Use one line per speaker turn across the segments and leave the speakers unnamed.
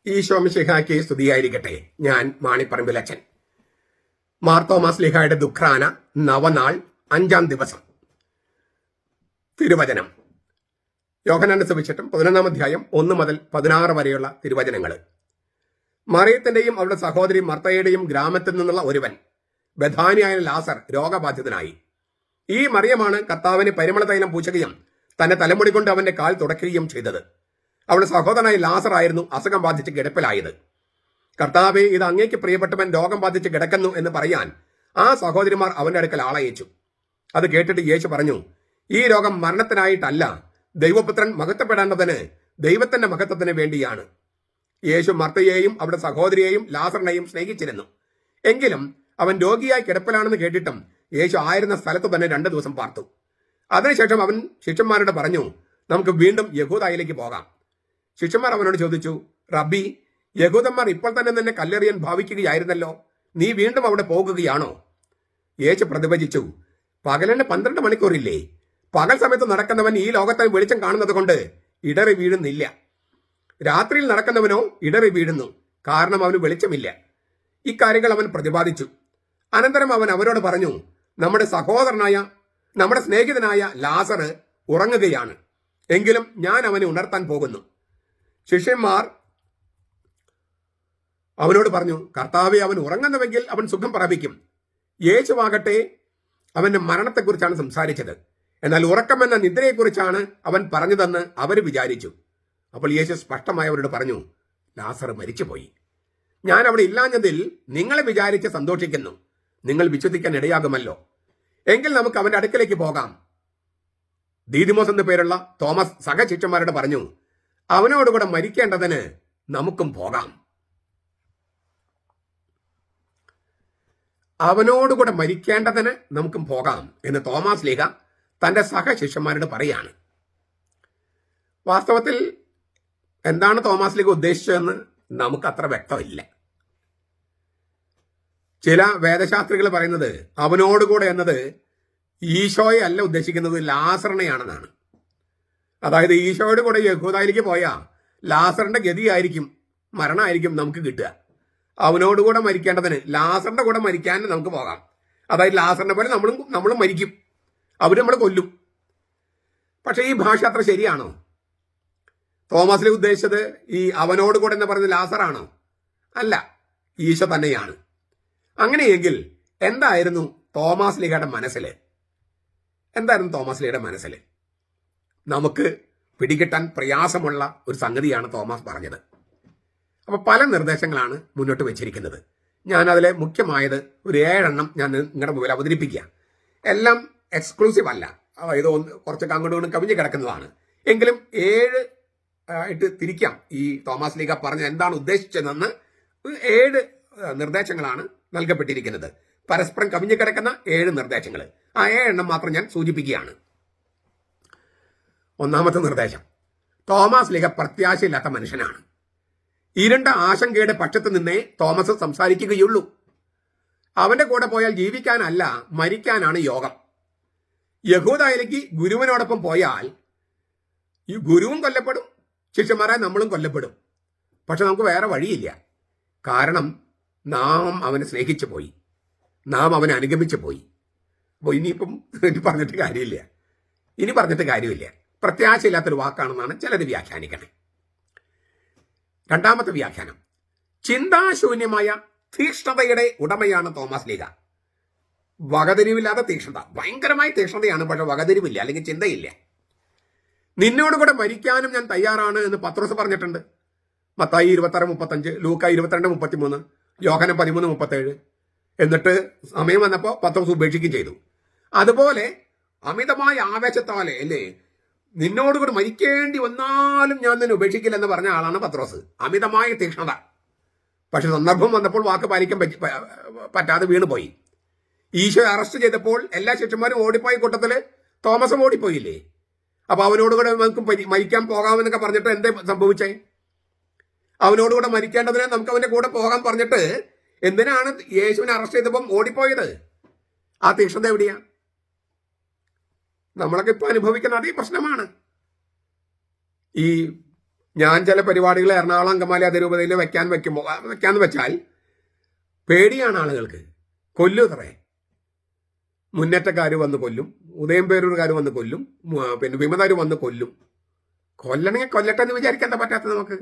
ഈശോ മിശിഹായ്ക്ക് സ്തുതിയായിരിക്കട്ടെ. ഞാൻ മാണിപ്പറമ്പിലച്ചൻ. മാർത്തോമാസ് ലീഹായുടെ ദുഃഖ്രാന നവനാൾ 5-ാം ദിവസം. തിരുവചനം യോഹന്നാന്റെ സുവിശേഷം 11-ാം അധ്യായം 1 മുതൽ 16 വരെയുള്ള തിരുവചനങ്ങൾ. മറിയത്തിന്റെയും അവളുടെ സഹോദരി മർത്തയുടെയും ഗ്രാമത്തിൽ നിന്നുള്ള ഒരുവൻ, ബഥാനിയായ ലാസർ, രോഗബാധിതനായി. ഈ മറിയമാണ് കർത്താവിന് പരിമള തൈലം പൂശുകയും തന്റെ തലമുടി കൊണ്ട് അവന്റെ കാൽ തുടയ്ക്കുകയും ചെയ്തത്. അവളുടെ സഹോദരനായ ലാസർ ആയിരുന്നു അസുഖം ബാധിച്ച് കിടപ്പിലായത്. കർത്താവെ, ഇത് അങ്ങേക്ക് പ്രിയപ്പെട്ടവൻ രോഗം ബാധിച്ച് കിടക്കുന്നു എന്ന് പറയാൻ ആ സഹോദരിമാർ അവന്റെ അടുക്കൽ ആളയച്ചു. അത് കേട്ടിട്ട് യേശു പറഞ്ഞു, ഈ രോഗം മരണത്തിനായിട്ടല്ല, ദൈവപുത്രൻ മഹത്വപ്പെടേണ്ടതിന്, ദൈവത്തിന്റെ മഹത്വത്തിന് വേണ്ടിയാണ്. യേശു മർത്തയെയും അവരുടെ സഹോദരിയെയും ലാസറിനെയും സ്നേഹിച്ചിരുന്നു. എങ്കിലും അവൻ രോഗിയായി കിടപ്പിലാണെന്ന് കേട്ടിട്ടും യേശു ആയിരുന്ന സ്ഥലത്ത് തന്നെ 2 ദിവസം പാർത്തു. അതിനുശേഷം അവൻ ശിഷ്യന്മാരോട് പറഞ്ഞു, നമുക്ക് വീണ്ടും യഹൂദയിലേക്ക് പോകാം. ശിഷ്യന്മാർ അവനോട് ചോദിച്ചു, റബ്ബി, യഹൂദന്മാർ ഇപ്പോൾ തന്നെ നിന്നെ കല്ലെറിയാൻ ഭാവിക്കുകയായിരുന്നല്ലോ, നീ വീണ്ടും അവിടെ പോകുകയാണോ? യേശു പ്രതിവചിച്ചു, പകലിന് 12 മണിക്കൂറില്ലേ? പകൽ സമയത്ത് നടക്കുന്നവൻ ഈ ലോകത്തെ വെളിച്ചം കാണുന്നത് കൊണ്ട് ഇടറി വീഴുന്നില്ല. രാത്രിയിൽ നടക്കുന്നവനോ ഇടറി വീഴുന്നു, കാരണം അവന് വെളിച്ചമില്ല. ഇക്കാര്യങ്ങൾ അവൻ പ്രതിപാദിച്ചു. അനന്തരം അവൻ അവരോട് പറഞ്ഞു, നമ്മുടെ സ്നേഹിതനായ ലാസർ ഉറങ്ങുകയാണ്, എങ്കിലും ഞാൻ അവനെ ഉണർത്താൻ പോകുന്നു. ശിഷ്യന്മാർ അവനോട് പറഞ്ഞു, കർത്താവെ, അവൻ ഉറങ്ങുന്നുവെങ്കിൽ അവൻ സുഖം പ്രാപിക്കും. യേശുവാകട്ടെ അവന്റെ മരണത്തെക്കുറിച്ചാണ് സംസാരിച്ചത്, എന്നാൽ ഉറക്കമെന്ന നിദ്രയെക്കുറിച്ചാണ് അവൻ പറഞ്ഞതെന്ന് അവർ വിചാരിച്ചു. അപ്പോൾ യേശു സ്പഷ്ടമായി അവരോട് പറഞ്ഞു, ലാസർ മരിച്ചുപോയി. ഞാൻ അവിടെ ഇല്ലാഞ്ഞതിൽ നിങ്ങളെ വിചാരിച്ച് സന്തോഷിക്കുന്നു. നിങ്ങൾ വിശ്വസിക്കാൻ ഇടയാകുമല്ലോ. എങ്കിൽ നമുക്ക് അവന്റെ അടുക്കലേക്ക് പോകാം. ദീദിമോസ് എന്നു പേരുള്ള തോമസ് സഹശിഷ്യന്മാരോട് പറഞ്ഞു, അവനോടുകൂടെ മരിക്കേണ്ടതിന് നമുക്കും പോകാം. അവനോടുകൂടെ മരിക്കേണ്ടതിന് നമുക്കും പോകാം എന്ന് തോമസ് ലീഹ തന്റെ സഹശിഷ്യന്മാരോട് പറയാണ്. വാസ്തവത്തിൽ എന്താണ് തോമസ് ലീഹ ഉദ്ദേശിച്ചതെന്ന് നമുക്ക് അത്ര വ്യക്തമില്ല. ചില വേദശാസ്ത്രികൾ പറയുന്നത് അവനോടുകൂടെ എന്നത് ഈശോയെ അല്ല ഉദ്ദേശിക്കുന്നത്, ലാസറിനെയാണെന്നാണ്. അതായത് ഈശോയുടെ കൂടെ യഹൂദയിലേക്ക് പോയാൽ ലാസറിന്റെ ഗതിയായിരിക്കും, മരണമായിരിക്കും നമുക്ക് കിട്ടുക. അവനോടുകൂടെ മരിക്കേണ്ടതിന് ലാസറിന്റെ കൂടെ മരിക്കാൻ നമുക്ക് പോകാം. അതായത് ലാസറിനെ പോലെ നമ്മളും മരിക്കും, അവർ നമ്മൾ കൊല്ലും. പക്ഷെ ഈ ഭാഷ അത്ര ശരിയാണോ? തോമസിലെ ഉദ്ദേശിച്ചത് ഈ അവനോടുകൂടെ എന്ന് പറയുന്നത് ലാസറാണോ? അല്ല, ഈശോ തന്നെയാണ്. അങ്ങനെയെങ്കിൽ എന്തായിരുന്നു തോമസ് ലീഹയുടെ മനസ്സിൽ? നമുക്ക് പിടികിട്ടാൻ പ്രയാസമുള്ള ഒരു സംഗതിയാണ് തോമസ് പറഞ്ഞത്. അപ്പോൾ പല നിർദ്ദേശങ്ങളാണ് മുന്നോട്ട് വെച്ചിരിക്കുന്നത്. ഞാനതിലെ മുഖ്യമായത് ഒരു 7 എണ്ണം ഞാൻ നിങ്ങളുടെ മുമ്പിൽ അവതരിപ്പിക്കുക. എല്ലാം എക്സ്ക്ലൂസീവ് അല്ല, അതായത് കുറച്ചൊക്കെ അങ്ങോട്ടും കവിഞ്ഞ് കിടക്കുന്നതാണ്. എങ്കിലും 7 ആയിട്ട് തിരിക്കാം. ഈ തോമസ് ലീഹ പറഞ്ഞ എന്താണ് ഉദ്ദേശിച്ചതെന്ന് 7 നിർദ്ദേശങ്ങളാണ് നൽകപ്പെട്ടിരിക്കുന്നത്. പരസ്പരം കവിഞ്ഞു കിടക്കുന്ന 7 നിർദ്ദേശങ്ങൾ. ആ 7 എണ്ണം മാത്രം ഞാൻ സൂചിപ്പിക്കുകയാണ്. 1-ാമത്തെ നിർദ്ദേശം, തോമസ് ലീഹ പ്രത്യാശയില്ലാത്ത മനുഷ്യനാണ്. ഇരുണ്ട ആശങ്കയുടെ പക്ഷത്ത് നിന്നേ തോമസ് സംസാരിക്കുകയുള്ളൂ. അവന്റെ കൂടെ പോയാൽ ജീവിക്കാനല്ല, മരിക്കാനാണ് യോഗം. യഹൂദയിലേക്ക് ഗുരുവിനോടൊപ്പം പോയാൽ ഈ ഗുരുവും കൊല്ലപ്പെടും, ശിഷ്യന്മാരായ നമ്മളും കൊല്ലപ്പെടും. പക്ഷെ നമുക്ക് വേറെ വഴിയില്ല. കാരണം നാം അവനെ സ്നേഹിച്ചു പോയി, നാം അവനെ അനുഗമിച്ചു പോയി. അപ്പോൾ ഇനിയിപ്പം പറഞ്ഞിട്ട് കാര്യമില്ല. പ്രത്യാശയില്ലാത്തൊരു വാക്കാണെന്നാണ് ചിലർ വ്യാഖ്യാനിക്കണേ. 2-ാമത്തെ വ്യാഖ്യാനം, ചിന്താശൂന്യമായ തീക്ഷ്ണതയുടെ ഉടമയാണ് തോമസ് ലീഹ. വകതിരിവില്ലാത്ത തീക്ഷ്ണത, ഭയങ്കരമായ തീക്ഷ്ണതയാണ്, പക്ഷെ വകതിരിവില്ല, അല്ലെങ്കിൽ ചിന്തയില്ല. നിന്നോടുകൂടെ മരിക്കാനും ഞാൻ തയ്യാറാണ് എന്ന് പത്രോസ് പറഞ്ഞിട്ടുണ്ട്. മത്തായി 26:35, ലൂക്ക 22:33, യോഹന്നാൻ 13:37. എന്നിട്ട് സമയം വന്നപ്പോൾ പത്രോസ് ഉപേക്ഷിക്കുകയും ചെയ്തു. അതുപോലെ അമിതമായ ആവേശത്താലെ അല്ലേ, നിന്നോടുകൂടി മരിക്കേണ്ടി വന്നാലും ഞാൻ നിന്നെ ഉപേക്ഷിക്കില്ല എന്ന് പറഞ്ഞ ആളാണ് പത്രോസ്. അമിതമായ തീക്ഷ്ണത. പക്ഷെ സന്ദർഭം വന്നപ്പോൾ വാക്ക് പാലിക്കാൻ പറ്റാതെ വീണുപോയി. ഈശോ അറസ്റ്റ് ചെയ്തപ്പോൾ എല്ലാ ശിഷ്യന്മാരും ഓടിപ്പോയ കൂട്ടത്തില് തോമസും ഓടിപ്പോയില്ലേ? അപ്പൊ അവനോടുകൂടെ നമുക്ക് മരിക്കാൻ പോകാമെന്നൊക്കെ പറഞ്ഞിട്ട് എന്തേ സംഭവിച്ചേ? അവനോടുകൂടെ മരിക്കേണ്ടതിന് നമുക്ക് അവന്റെ കൂടെ പോകാൻ പറഞ്ഞിട്ട് എന്തിനാണ് യേശുവിനെ അറസ്റ്റ് ചെയ്തപ്പം ഓടിപ്പോയത്? ആ തീക്ഷ്ണത എവിടെയാ? നമ്മളൊക്കെ ഇപ്പൊ അനുഭവിക്കുന്ന അതേ പ്രശ്നമാണ്. ഈ ഞാൻ ചില പരിപാടികൾ എറണാകുളം അങ്കമാലി അതിരൂപതയിൽ വെക്കാന്ന് വെച്ചാൽ പേടിയാണ് ആളുകൾക്ക്. കൊല്ലുത്രേ. മുന്നേറ്റക്കാർ വന്ന് കൊല്ലും, ഉദയംപേരൂർക്കാർ വന്ന് കൊല്ലും, പിന്നെ വിമതർ വന്ന് കൊല്ലും. കൊല്ലണമെങ്കിൽ കൊല്ലട്ടെ എന്ന് വിചാരിക്കാൻ പറ്റാത്ത നമുക്ക്.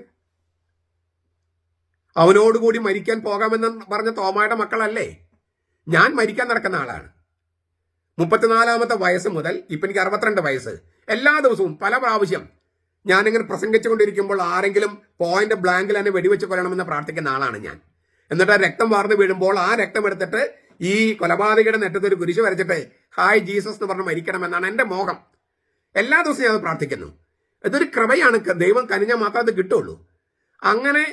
അവനോടുകൂടി മരിക്കാൻ പോകാമെന്ന് പറഞ്ഞ തോമായുടെ മക്കളല്ലേ. ഞാൻ മരിക്കാൻ നടക്കുന്ന ആളാണ്. 34-ാമത്തെ വയസ്സ് മുതൽ ഇപ്പം എനിക്ക് 62 വയസ്സ്. എല്ലാ ദിവസവും പല പ്രാവശ്യം ഞാനിങ്ങനെ പ്രസംഗിച്ചുകൊണ്ടിരിക്കുമ്പോൾ ആരെങ്കിലും പോയിന്റ് ബ്ലാങ്കിൽ തന്നെ വെടിവെച്ച് കൊല്ലണമെന്ന് പ്രാർത്ഥിക്കുന്ന ആളാണ് ഞാൻ. എന്നിട്ട് ആ രക്തം വാർന്ന് വീഴുമ്പോൾ ആ രക്തം എടുത്തിട്ട് ഈ കൊലപാതകയുടെ നെറ്റത്ത് ഒരു കുരിശ് വരച്ചിട്ട് ഹായ് ജീസസ് എന്ന് പറഞ്ഞ് മരിക്കണമെന്നാണ് എൻ്റെ മോഹം. എല്ലാ ദിവസവും ഞാൻ അത് പ്രാർത്ഥിക്കുന്നു. ഇതൊരു കൃപയാണ്. ദൈവം കനിഞ്ഞാൽ മാത്രമേ അത് കിട്ടുള്ളൂ. അങ്ങനെ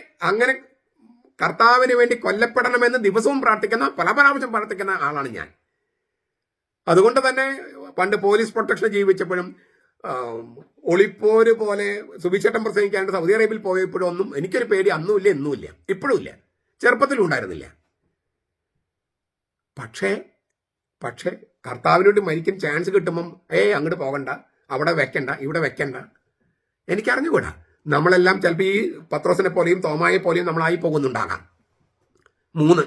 കർത്താവിന് വേണ്ടി കൊല്ലപ്പെടണമെന്ന് ദിവസവും പ്രാർത്ഥിക്കുന്ന, പല പ്രാവശ്യം പ്രാർത്ഥിക്കുന്ന ആളാണ് ഞാൻ. അതുകൊണ്ട് തന്നെ പണ്ട് പോലീസ് പ്രൊട്ടക്ഷൻ ജീവിച്ചപ്പോഴും ഒളിപ്പോര് പോലെ സുവിശേഷം പ്രസംഗിക്കാനായിട്ട് സൗദി അറേബ്യയിൽ പോയപ്പോഴും ഒന്നും എനിക്കൊരു പേടി അന്നുമില്ല, ഇന്നുമില്ല, ഇപ്പോഴും ഇല്ല, ചെറുപ്പത്തിലും ഉണ്ടായിരുന്നില്ല. പക്ഷേ കർത്താവിന് വേണ്ടി മരിക്കാൻ ചാൻസ് കിട്ടുമ്പം അങ്ങോട്ട് പോകണ്ട, അവിടെ വെക്കണ്ട, ഇവിടെ വെക്കണ്ട. എനിക്കറിഞ്ഞുകൂടാ. നമ്മളെല്ലാം ചിലപ്പോൾ ഈ പത്രോസിനെ പോലെയും തോമായെ പോലെയും നമ്മളായി പോകുന്നുണ്ടാകാം. 3,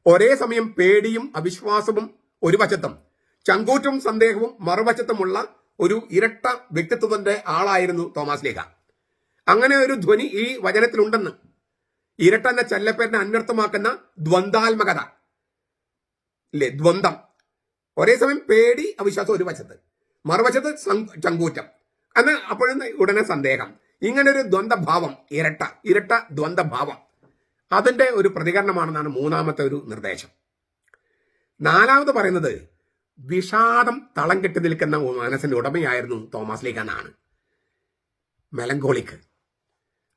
ഒരേ സമയം പേടിയും അവിശ്വാസവും ഒരു വശത്തും ചങ്കൂറ്റും സന്ദേഹവും മറുവശത്തുമുള്ള ഒരു ഇരട്ട വ്യക്തിത്വത്തിന്റെ ആളായിരുന്നു തോമാസ് ലീഹ. അങ്ങനെ ഒരു ധ്വനി ഈ വചനത്തിലുണ്ടെന്ന്. ഇരട്ട എന്ന ചെല്ലപ്പേരിനെ അന്വർത്ഥമാക്കുന്ന ദ്വന്ദ്വാത്മകത ഇല്ലേ, ദ്വന്ദ്ം. ഒരേ സമയം പേടി അവിശ്വാസം ഒരു വശത്ത്, മറുവശത്ത് ചങ്കൂറ്റം, അന്ന് അപ്പോഴും ഉടനെ സന്ദേഹം. ഇങ്ങനെ ഒരു ദ്വന്ദ്ഭാവം, ഇരട്ട ദ്വന്ദ്ഭാവം, അതിന്റെ ഒരു പ്രതികരണമാണെന്നാണ് 3-ാമത്തെ ഒരു നിർദ്ദേശം. 4-ാമത് പറയുന്നത് വിഷാദം തളം കെട്ടി നിൽക്കുന്ന മനസ്സിന്റെ ഉടമയായിരുന്നു തോമാസ് ലീഹ എന്നാണ്. മെലങ്കോളിക്ക്.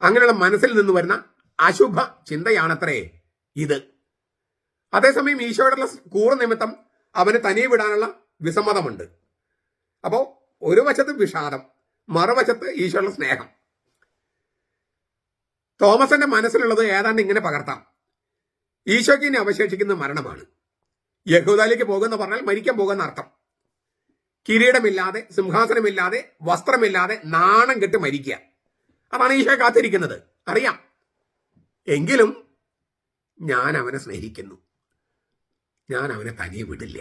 അങ്ങനെയുള്ള മനസ്സിൽ നിന്ന് വരുന്ന അശുഭ ചിന്തയാണത്രേ ഇത്. അതേസമയം ഈശോയോടുള്ള കൂറ് നിമിത്തം അവന് തനിയെ വിടാനുള്ള വിസമ്മതമുണ്ട്. അപ്പോ ഒരു വശത്ത് വിഷാദം, മറുവശത്ത് ഈശോയുള്ള സ്നേഹം. തോമസിന്റെ മനസ്സിലുള്ളത് ഏതാണ്ട് ഇങ്ങനെ പകർത്താം. ഈശോയ്ക്ക് ഇനി അവശേഷിക്കുന്ന മരണമാണ്. യഹൂദയിലേക്ക് പോകുന്ന പറഞ്ഞാൽ മരിക്കാൻ പോകുന്ന അർത്ഥം. കിരീടമില്ലാതെ, സിംഹാസനമില്ലാതെ, വസ്ത്രമില്ലാതെ നാണം കെട്ട് മരിക്കുക. അതാണ് ഈശോയെ കാത്തിരിക്കുന്നത്, അറിയാം. എങ്കിലും ഞാൻ അവനെ സ്നേഹിക്കുന്നു, ഞാൻ അവനെ തനിയെ വിടില്ല.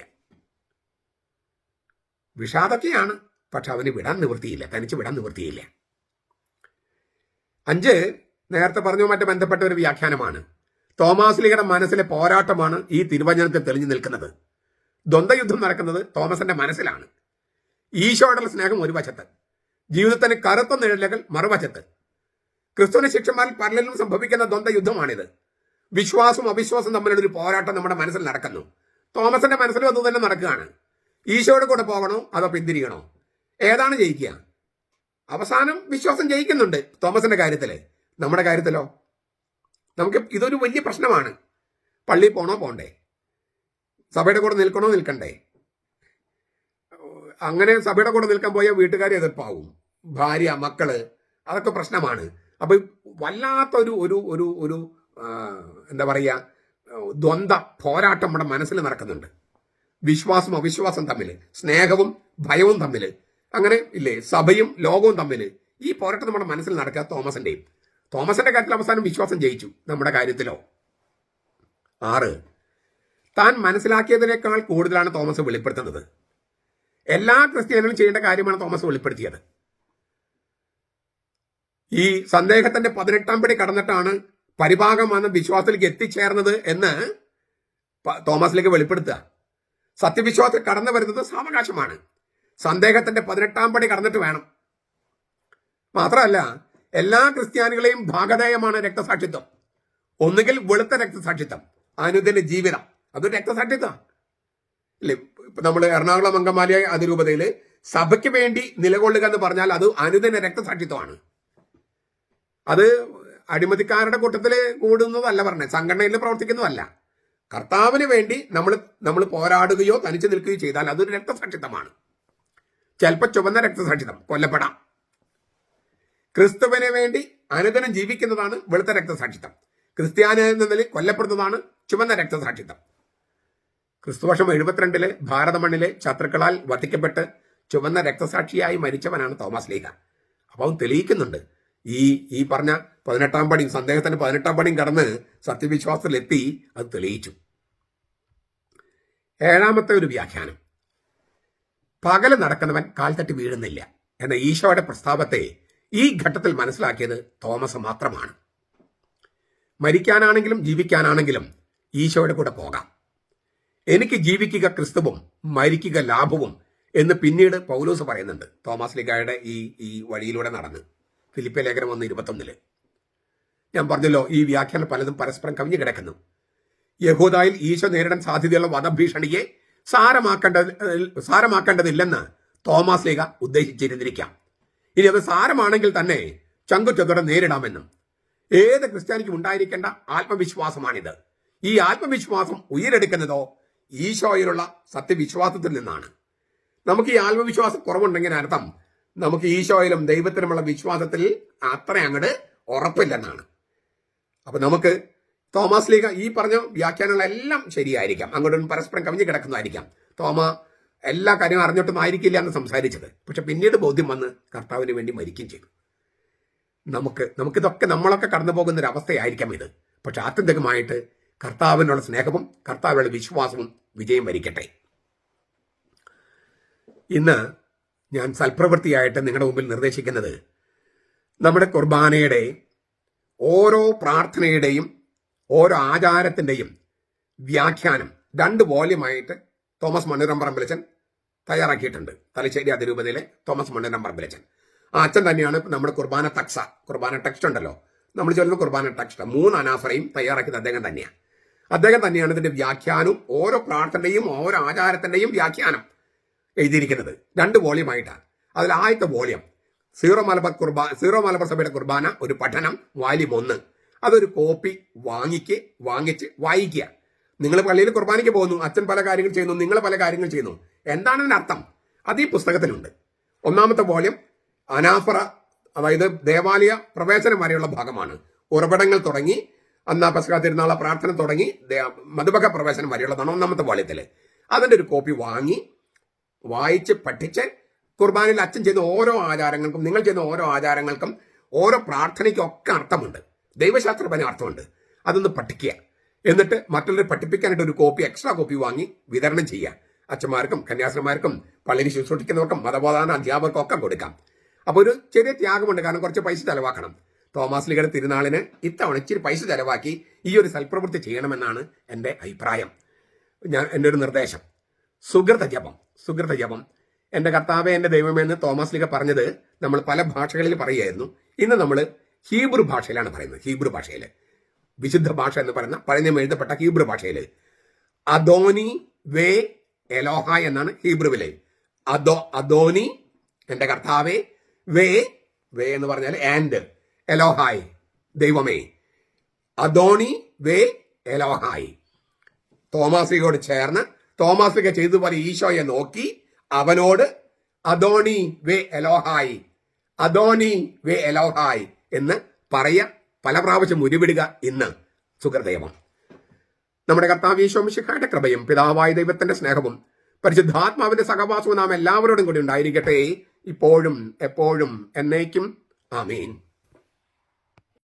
വിഷാദൊക്കെയാണ്, പക്ഷെ അവന് വിടാൻ നിവൃത്തിയില്ല, തനിച്ച് വിടാൻ നിവൃത്തിയില്ല. 5 നേരത്തെ പറഞ്ഞുമായിട്ട് ബന്ധപ്പെട്ട ഒരു വ്യാഖ്യാനമാണ്. തോമാസ് ലീഹയുടെ മനസ്സിലെ പോരാട്ടമാണ് ഈ തിരുവചനത്തിൽ തെളിഞ്ഞു നിൽക്കുന്നത്. ദ്വന്ദ്വയുദ്ധം നടക്കുന്നത് തോമസിന്റെ മനസ്സിലാണ്. ഈശോയോടുള്ള സ്നേഹം ഒരു വശത്ത്, ജീവിതത്തിന് കറുത്ത നിഴലുകൾ മറുവശത്ത്. ക്രിസ്തുവിന്റെ ശിഷ്യന്മാരിൽ പലരിലും സംഭവിക്കുന്ന ദ്വന്ദ്വയുദ്ധമാണിത്. വിശ്വാസവും അവിശ്വാസവും തമ്മിലുള്ള ഒരു പോരാട്ടം നമ്മുടെ മനസ്സിൽ നടക്കുന്നു. തോമസിന്റെ മനസ്സിലും അത് തന്നെ നടക്കുകയാണ്. ഈശോയുടെ കൂടെ പോകണോ അതോ പിന്തിരിയണോ? ഏതാണ് ജയിക്കുക? അവസാനം വിശ്വാസം ജയിക്കുന്നുണ്ട് തോമസിന്റെ കാര്യത്തില്. നമ്മുടെ കാര്യത്തിലോ? നമുക്ക് ഇതൊരു വലിയ പ്രശ്നമാണ്. പള്ളിയിൽ പോണോ പോണ്ടേ? സഭയുടെ കൂടെ നിൽക്കണോ നിൽക്കണ്ടേ? അങ്ങനെ സഭയുടെ കൂടെ നിൽക്കാൻ പോയാൽ വീട്ടുകാരെ എതിർപ്പാവും, ഭാര്യ, മക്കള്, അതൊക്കെ പ്രശ്നമാണ്. അപ്പൊ വല്ലാത്തൊരു ഒരു ഒരു ഒരു എന്താ പറയുക, ദ്വന്ദ്വ പോരാട്ടം നമ്മുടെ മനസ്സിൽ നടക്കുന്നുണ്ട്. വിശ്വാസം അവിശ്വാസം തമ്മിൽ, സ്നേഹവും ഭയവും തമ്മിൽ, അങ്ങനെ ഇല്ലേ, സഭയും ലോകവും തമ്മിൽ ഈ പോരാട്ടം നമ്മുടെ മനസ്സിൽ നടക്കുക. തോമസിന്റെ കാര്യത്തിൽ അവസാനം വിശ്വാസം ജയിച്ചു. നമ്മുടെ കാര്യത്തിലോ? 6, താൻ മനസ്സിലാക്കിയതിനേക്കാൾ കൂടുതലാണ് തോമസ് വെളിപ്പെടുത്തുന്നത്. എല്ലാ ക്രിസ്ത്യാനികളും ചെയ്യേണ്ട കാര്യമാണ് തോമസ് വെളിപ്പെടുത്തിയത്. ഈ സന്ദേഹത്തിന്റെ 18-ാം പടി കടന്നിട്ടാണ് പരിഭാഗമാണ് വിശ്വാസത്തിലേക്ക് എത്തിച്ചേർന്നത് എന്ന് തോമസിലേക്ക് വെളിപ്പെടുത്തുക. സത്യവിശ്വാസത്തിൽ കടന്നു വരുന്നത് സാവകാശമാണ്. സന്ദേഹത്തിന്റെ 18-ാം പടി കടന്നിട്ട് വേണം. മാത്രമല്ല, എല്ലാ ക്രിസ്ത്യാനികളെയും ഭാഗധേയമാണ് രക്തസാക്ഷിത്വം. ഒന്നുകിൽ വെളുത്ത രക്തസാക്ഷിത്വം, അനുദിന ജീവിതം, അതൊരു രക്തസാക്ഷിത്വം അല്ലേ. ഇപ്പൊ നമ്മൾ എറണാകുളം അങ്കമാലി അതിരൂപതയിൽ സഭയ്ക്ക് വേണ്ടി നിലകൊള്ളുക എന്ന് പറഞ്ഞാൽ അത് അനുദിന രക്തസാക്ഷിത്വമാണ്. അത് അടിമതിക്കാരുടെ കൂട്ടത്തിൽ കൂടുന്നതല്ല പറഞ്ഞത്, സംഘടനയിൽ പ്രവർത്തിക്കുന്നതല്ല. കർത്താവിന് വേണ്ടി നമ്മൾ പോരാടുകയോ തനിച്ചു നിൽക്കുകയോ ചെയ്താൽ അതൊരു രക്തസാക്ഷിത്വമാണ്. ചിലപ്പോൾ ചുവന്ന രക്തസാക്ഷിത്വം, കൊല്ലപ്പെടാം. ക്രിസ്തുവിനെ വേണ്ടി അനുദിനം ജീവിക്കുന്നതാണ് വെളുത്ത രക്തസാക്ഷിത്വം. ക്രിസ്ത്യാനി എന്ന നിലയിൽ കൊല്ലപ്പെടുന്നതാണ് ചുവന്ന രക്തസാക്ഷിത്വം. ക്രിസ്തുവർഷം 72 ഭാരത മണ്ണിലെ ശത്രുക്കളാൽ വധിക്കപ്പെട്ട് ചുവന്ന രക്തസാക്ഷിയായി മരിച്ചവനാണ് തോമസ് ലീഹ. അപ്പോൾ അവൻ തെളിയിക്കുന്നുണ്ട്, ഈ പറഞ്ഞ 18-ാം പടിയും സന്ദേഹത്തിന്റെ 18-ാം പടിയും കടന്ന് സത്യവിശ്വാസത്തിലെത്തി അത് തെളിയിച്ചു. 7-ാമത്തെ ഒരു വ്യാഖ്യാനം, പകല് നടക്കുന്നവൻ കാൽ തട്ടി വീഴുന്നില്ല എന്ന ഈശോയുടെ പ്രസ്താവത്തെ ഈ ഘട്ടത്തിൽ മനസ്സിലാക്കിയത് തോമസ് മാത്രമാണ്. മരിക്കാനാണെങ്കിലും ജീവിക്കാനാണെങ്കിലും ഈശോയുടെ കൂടെ പോകാം. എനിക്ക് ജീവിക്കുക ക്രിസ്തുവും മരിക്കുക ലാഭവും എന്ന് പിന്നീട് പൗലോസ് പറയുന്നുണ്ട് തോമസ് ലീഗായുടെ ഈ വഴിയിലൂടെ നടന്ന്. ഫിലിപ്പിയ ലേഖനം 1:21. ഞാൻ പറഞ്ഞല്ലോ, ഈ വ്യാഖ്യാനം പലതും പരസ്പരം കവിഞ്ഞു കിടക്കുന്നു. യഹൂദായിൽ ഈശോ നേരിടാൻ സാധ്യതയുള്ള വധഭീഷണിയെ സാരമാക്കേണ്ടതില്ലെന്ന് തോമസ് ലീഗ ഉദ്ദേശിച്ചിരുന്നിരിക്കാം. ഇനി അത് സാരമാണെങ്കിൽ തന്നെ ചങ്കുറ്റത്തോടെ നേരിടാമെന്നും. ഏത് ക്രിസ്ത്യാനിക്കും ഉണ്ടായിരിക്കേണ്ട ആത്മവിശ്വാസമാണിത്. ഈ ആത്മവിശ്വാസം ഉയരെടുക്കുന്നതോ ഈശോയിലുള്ള സത്യവിശ്വാസത്തിൽ നിന്നാണ്. നമുക്ക് ഈ ആത്മവിശ്വാസം കുറവുണ്ടെങ്കിൽ അർത്ഥം നമുക്ക് ഈശോയിലും ദൈവത്തിലുമുള്ള വിശ്വാസത്തിൽ അത്ര അങ്ങോട്ട് ഉറപ്പില്ലെന്നാണ്. അപ്പൊ നമുക്ക് തോമസ് ലീഗ ഈ പറഞ്ഞ വ്യാഖ്യാനങ്ങളെല്ലാം ശരിയായിരിക്കാം, അങ്ങോട്ടും പരസ്പരം കവിഞ്ഞു കിടക്കുന്നതായിരിക്കാം. എല്ലാ കാര്യവും അറിഞ്ഞിട്ടൊന്നും ആയിരിക്കില്ല എന്ന് സംസാരിച്ചത്. പക്ഷെ പിന്നീട് ബോധ്യം വന്ന് കർത്താവിന് വേണ്ടി മരിക്കുകയും ചെയ്തു. നമുക്കിതൊക്കെ നമ്മളൊക്കെ കടന്നു പോകുന്ന ഒരു അവസ്ഥയായിരിക്കാം ഇത്. പക്ഷെ ആത്യന്തികമായിട്ട് കർത്താവിനുള്ള സ്നേഹവും കർത്താവിനുള്ള വിശ്വാസവും വിജയം വരിക്കട്ടെ. ഇന്ന് ഞാൻ സൽപ്രവൃത്തിയായിട്ട് നിങ്ങളുടെ മുമ്പിൽ നിർദ്ദേശിക്കുന്നത്, നമ്മുടെ കുർബാനയുടെ ഓരോ പ്രാർത്ഥനയുടെയും ഓരോ ആചാരത്തിൻ്റെയും വ്യാഖ്യാനം 2 വോള്യമായിട്ട് തോമസ് മണ്ണൂരം പറമ്പിലച്ചൻ തയ്യാറാക്കിയിട്ടുണ്ട്. തലശ്ശേരി അതിരൂപതയിലെ തോമസ് മണ്ണൂരം പറമ്പിലച്ചൻ. ആ അച്ഛൻ തന്നെയാണ് നമ്മുടെ കുർബാന ടെക്സ്റ്റ് ഉണ്ടല്ലോ, നമ്മൾ ചൊല്ലുന്ന കുർബാന ടെക്സ്റ്റ് 3 അനാഫറയും തയ്യാറാക്കിയത് അദ്ദേഹം തന്നെയാണ് ഇതിന്റെ വ്യാഖ്യാനവും ഓരോ പ്രാർത്ഥനയും ഓരോ ആചാരത്തിന്റെയും വ്യാഖ്യാനം എഴുതിയിരിക്കുന്നത് 2 വോള്യമായിട്ടാണ്. അതിൽ ആദ്യത്തെ വോള്യം സീറോ മലബാർ സഭയുടെ കുർബാന ഒരു പഠനം വാല്യം 1. അതൊരു കോപ്പി വാങ്ങിച്ച് വായിക്കുക. നിങ്ങൾ പള്ളിയിൽ കുർബാനയ്ക്ക് പോകുന്നു, അച്ഛൻ പല കാര്യങ്ങൾ ചെയ്യുന്നു, നിങ്ങൾ പല കാര്യങ്ങൾ ചെയ്യുന്നു. എന്താണ് അതിനർത്ഥം? അത് ഈ പുസ്തകത്തിലുണ്ട്. 1-ാമത്തെ വോള്യം അനാഫറ, അതായത് ദേവാലയ പ്രവേശനം വരെയുള്ള ഭാഗമാണ്. ഉറവിടങ്ങൾ തുടങ്ങി പെസഹ തിരുനാള പ്രാർത്ഥന തുടങ്ങി മധുബക പ്രവേശനം വരെയുള്ളതാണ് 1-ാമത്തെ വോള്യത്തിൽ. അതിന്റെ ഒരു കോപ്പി വായിച്ച് പഠിച്ച് കുർബാനയിൽ അച്ഛൻ ചെയ്യുന്ന ഓരോ ആചാരങ്ങൾക്കും നിങ്ങൾ ചെയ്യുന്ന ഓരോ ആചാരങ്ങൾക്കും ഓരോ പ്രാർത്ഥനയ്ക്കും ഒക്കെ അർത്ഥമുണ്ട്, ദൈവശാസ്ത്രപരമായ അർത്ഥമുണ്ട്. അതൊന്ന് പഠിക്കുക. എന്നിട്ട് മറ്റുള്ളവരെ പഠിപ്പിക്കാനായിട്ട് ഒരു എക്സ്ട്രാ കോപ്പി വാങ്ങി വിതരണം ചെയ്യുക. അച്ഛന്മാർക്കും കന്യാസ്ത്രമാർക്കും പള്ളിയിൽ ശുശ്രൂഷിക്കുന്നവർക്കും മതബോധന അധ്യാപകർക്കും ഒക്കെ കൊടുക്കാം. അപ്പോൾ ഒരു ചെറിയ ത്യാഗമുണ്ട്, കാരണം കുറച്ച് പൈസ ചെലവാക്കണം. തോമസ് ലീഗയുടെ തിരുനാളിന് ഇത്തവണ ഇച്ചിരി പൈസ ചെലവാക്കി ഈ ഒരു സൽപ്രവൃത്തി ചെയ്യണമെന്നാണ് എൻ്റെ അഭിപ്രായം. എൻ്റെ ഒരു നിർദ്ദേശം. സുഹൃത ജപം എൻ്റെ കർത്താവേ എൻ്റെ ദൈവമെന്ന് തോമസ് ലീഗ പറഞ്ഞത് നമ്മൾ പല ഭാഷകളിൽ പറയുമായിരുന്നു. ഇന്ന് നമ്മൾ ഹീബ്രു ഭാഷയിലാണ് പറയുന്നത്. ഹീബ്രു ഭാഷയിൽ, വിശുദ്ധ ഭാഷ എന്ന് പറയുന്ന പഴയ എഴുതപ്പെട്ട ഹീബ്രു ഭാഷയിൽ അദോനി വേ എലോഹായ് എന്നാണ് ഹീബ്രുവിലെ. അദോനി എൻ്റെ കർത്താവേ, വേ എന്ന് പറഞ്ഞാൽ ആൻഡ്, എലോഹായ് ദൈവമേ. അദോനി വേ എലോഹായ്. തോമാസികയോട് ചേർന്ന് തോമാസിക ചെയ്തതുപോലെ ഈശോയെ നോക്കി അവനോട് അദോനി വേ എലോഹായ് എന്ന് പല പ്രാവശ്യം ഉരുവിടുക ഇന്ന് സുഹൃദൈവം. നമ്മുടെ കർത്താവ് ഈശോ മിശിഹായുടെ കൃപയും പിതാവായ ദൈവത്തിന്റെ സ്നേഹവും പരിശുദ്ധാത്മാവിന്റെ സഹവാസവും നാം എല്ലാവരോടും കൂടി ഉണ്ടായിരിക്കട്ടെ, ഇപ്പോഴും എപ്പോഴും എന്നേക്കും. ആമീൻ.